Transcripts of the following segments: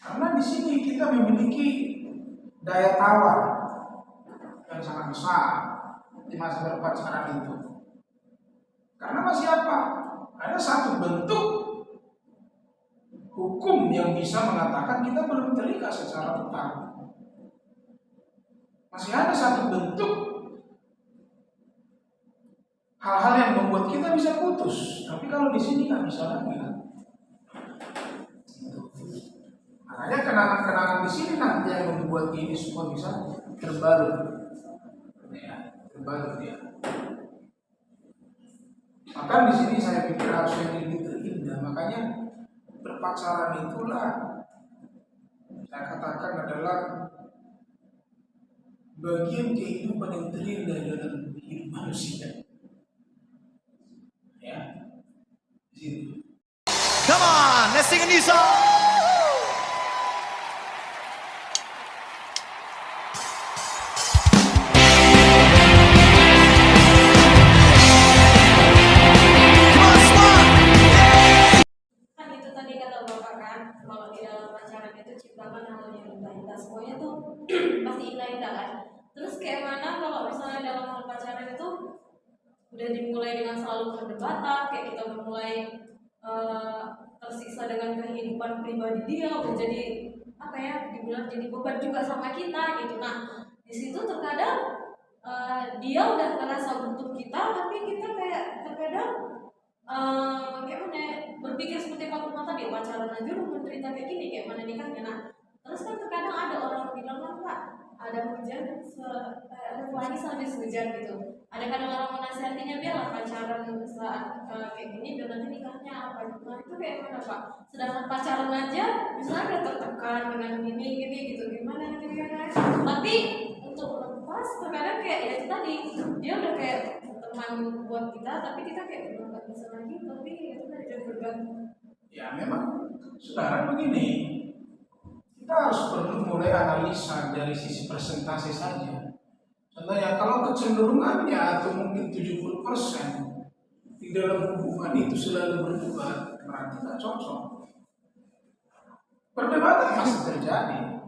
Karena di sini kita memiliki daya tawar yang sangat besar di masa depan sekarang itu. Karena masih apa? Ada satu bentuk hukum yang bisa mengatakan kita belum terikat secara total. Masih ada satu bentuk hal-hal yang membuat kita bisa putus. Tapi kalau di sini nggak bisa lagi kan? Makanya kenangan-kenangan di sini nanti yang membuat ini semua bisa terbalut, ya, terbalut ya. Maka di sini saya pikir harusnya lebih terindah. Makanya berpacaran itulah saya katakan adalah bagian kehidupan yang terindah dalam hidup manusia. Ya, di situ. Come on, let's sing a new song. Kalau di dalam pacaran itu ciptakan hal yang indah-indah, semuanya tuh pasti indah-indah kan. Terus kayak mana kalau misalnya dalam hal pacaran itu udah dimulai dengan selalu perdebatan, kayak kita mulai tersiksa dengan kehidupan pribadi dia, udah jadi apa ya, dibilang jadi beban juga sama kita gitu. Nah di situ terkadang dia udah ngerasa butuh kita, tapi kita kayak terkadang kayak mana berpikir seperti kamu tadi, pacaran aja udah menderita kayak gini, kayak mana nikahnya. Nah terus kan terkadang ada orang bilang kan Pak, ada hujan ada pelangi sampai hujan gitu. Ada kadang orang menasihatinya biarlah pacaran saat kayak gini biar nanti nikahnya apa gitu. Nah itu kayak mana Pak, sedangkan pacaran aja misalnya udah tertekan dengan gini gitu, gimana gitu kan. Tapi untuk lepas terkadang kayak ya itu tadi, dia udah kayak teman buat kita, tapi kita kayak udah nggak bisa lagi, tapi itu tadi udah bergantung. Ya memang sekarang begini, kita harus perlu mulai analisa dari sisi persentase saja. Contohnya kalau kecenderungannya atau mungkin 70% di dalam hubungan itu selalu berdebat, berarti tidak cocok. Perdebatan masih terjadi,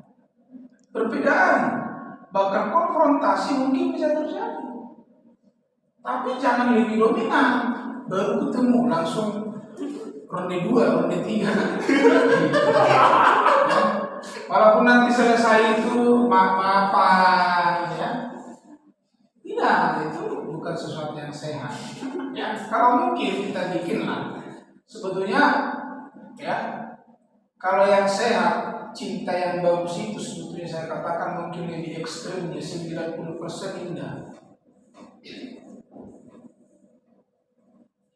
perbedaan bahkan konfrontasi mungkin bisa terjadi. Tapi jangan lebih dominan, baru ketemu langsung ronde 2, ronde 3. Walaupun nanti selesai itu maaf-maafan, ya. Tidak, itu bukan sesuatu yang sehat. Ya, kalau mungkin kita bikinlah. Sebetulnya, ya, kalau yang sehat, cinta yang bagus itu sebetulnya saya katakan mungkin lebih ekstrimnya 90% indah.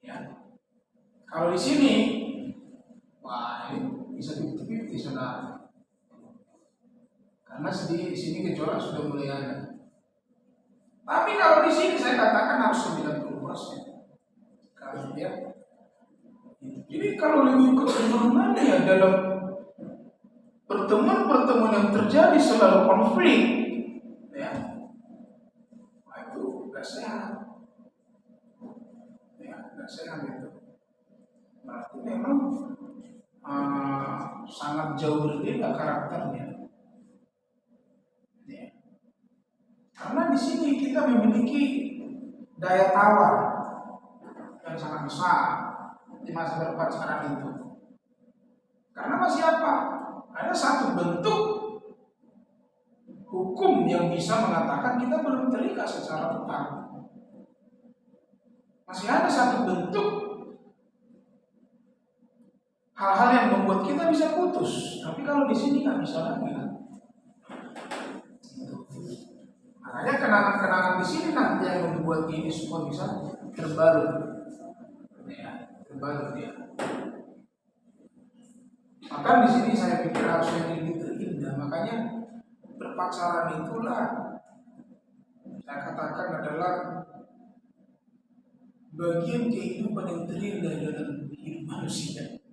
Ya. Kalau di sini, wah ini bisa 50-50 saudara. Karena di sini gejolak sudah mulai ada. Tapi kalau di sini saya katakan harus 90%. Kalau dia, jadi kalau lebih kecenderungannya ya dalam pertemuan-pertemuan yang terjadi selalu konflik, ya, nah itu nggak sehat. Nggak sehat itu. Berarti memang sangat jauh berbeda karakternya. Ya. Karena di sini kita memiliki daya tawar yang sangat besar di masa depan sekarang itu. Karena masih apa? Ada satu bentuk hukum yang bisa mengatakan kita belum terikat secara total. Masih ada satu bentuk hal-hal yang membuat kita bisa putus. Tapi kalau di sini nggak bisa lagi kan? Makanya kenangan-kenangan di sini nanti yang membuat ini semua bisa terbalut, ya, terbalut ya. Maka di sini saya pikir harusnya lebih terindah. Makanya berpacaran itulah saya katakan adalah bagian kehidupan yang terindah dalam hidup manusia.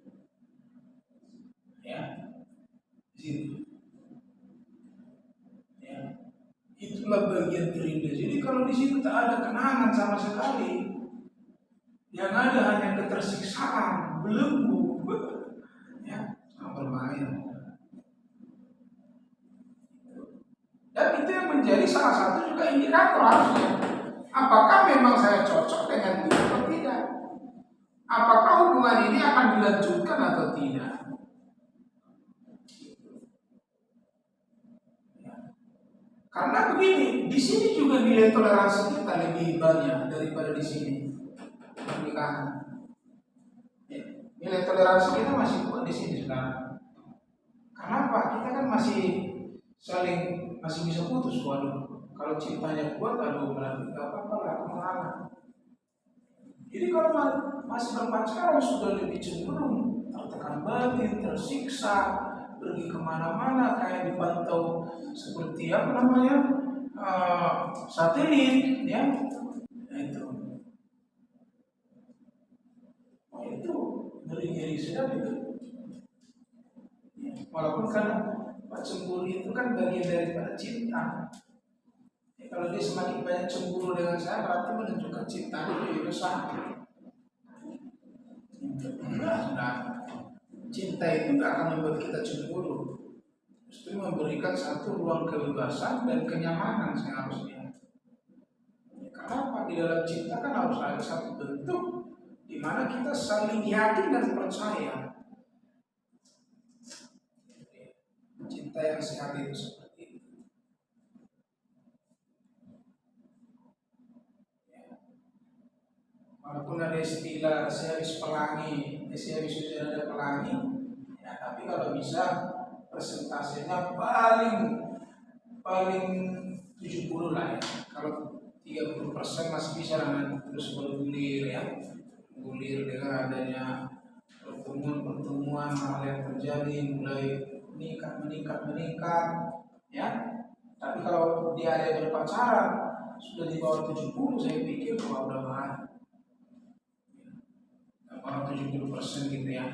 Ya, di situ. Ya, itulah bagian terindah. Jadi kalau di situ tak ada kenangan sama sekali, yang ada hanya ketersiksaan, belenggu, ya, sangat berbahaya. menjadi salah satu juga indikator harusnya. Apakah memang saya cocok dengan dia atau tidak? Apakah hubungan ini akan dilanjutkan atau tidak? Karena begini, di sini juga nilai toleransi kita lebih banyak daripada di sini pernikahan. Nilai toleransi kita masih kuat di sini sekarang. Kenapa? Kita kan masih bisa putus. Waduh, kalau cintanya kuat, aduh berarti nggak apa-apa lah, kemana. Jadi kalau masih berpacaran sudah lebih cenderung tertekan batin, tersiksa, pergi kemana-mana kayak dipantau seperti apa namanya satelit, ya. Nah, itu ngeri-ngeri sekali itu. Walaupun kan cemburu itu kan bagian daripada cinta. Kalau dia semakin banyak cemburu dengan saya, berarti menunjukkan cinta itu besar. Cinta itu tidak akan membuat kita cemburu, justru memberikan satu ruang kebebasan dan kenyamanan seharusnya. Kenapa? Di dalam cinta kan harus ada satu bentuk di mana kita saling yakin dan percaya. Cinta yang sehat itu seperti itu. Walaupun ada istilah si habis pelangi, si habis sudah ada pelangi, ya, tapi kalau bisa persentasenya paling 70 lah ya. Kalau 30% masih bisa terus bergulir ya, bergulir dengan adanya pertemuan hal yang terjadi mulai meningkat ya. Tapi kalau dia ada berpacaran sudah di bawah 70, saya pikir kalau udah banyak. Orang 70% gitu ya,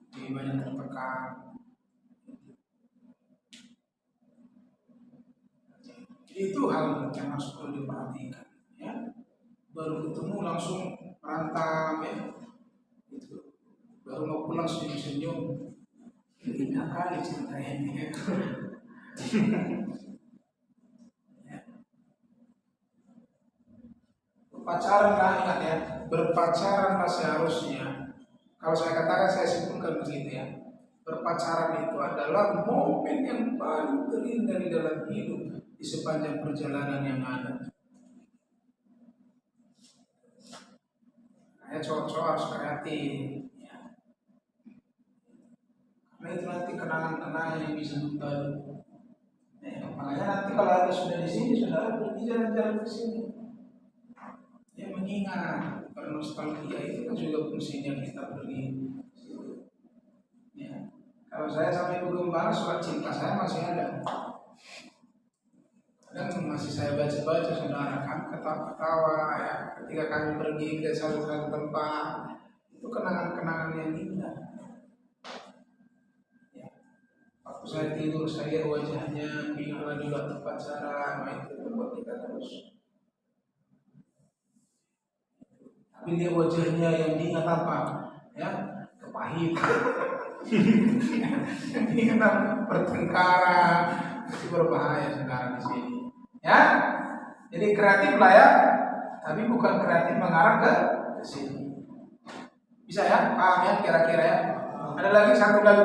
jadi banyak tertekan. Jadi itu hal yang harus perlu diperhatikan ya. Baru ketemu langsung berantem ya, gitu. Baru mau pulang senyum-senyum, indah kali cerita ini ya. Berpacaran lah, ingat ya, berpacaran lah seharusnya. Kalau saya katakan, saya simpulkan begitu ya. Berpacaran itu adalah momen yang paling terindah di dalam hidup di sepanjang perjalanan yang ada. Nah, cowok-cowok harus kreatif ya. Karena itu nanti kenangan-kenangan yang bisa membaru. Makanya nanti kalau ada sudah di sini, saudara pergi jalan-jalan ke sini. Ya mengingat, bernostalgia itu kan juga fungsinya kita pergi. Ya. Kalau saya sampai bergembala, surat cinta saya masih ada. Dan masih saya baca-baca, saudara, kami ketawa-ketawa ya. Ketika kami pergi ke satu tempat, itu kenangan-kenangan yang indah. Ya. Waktu saya tidur, saya wajahnya bila dulu waktu pacaran, itu membuat kita terus. Tapi dia wajahnya yang diingat apa? Ya, kepahitan. Yang diingat pertengkaran, itu berbahaya sekarang di sini. Ya, jadi kreatif lah ya, tapi bukan kreatif mengarah ke sini. Bisa ya, paham ya kira-kira ya. Ada lagi satu lagi.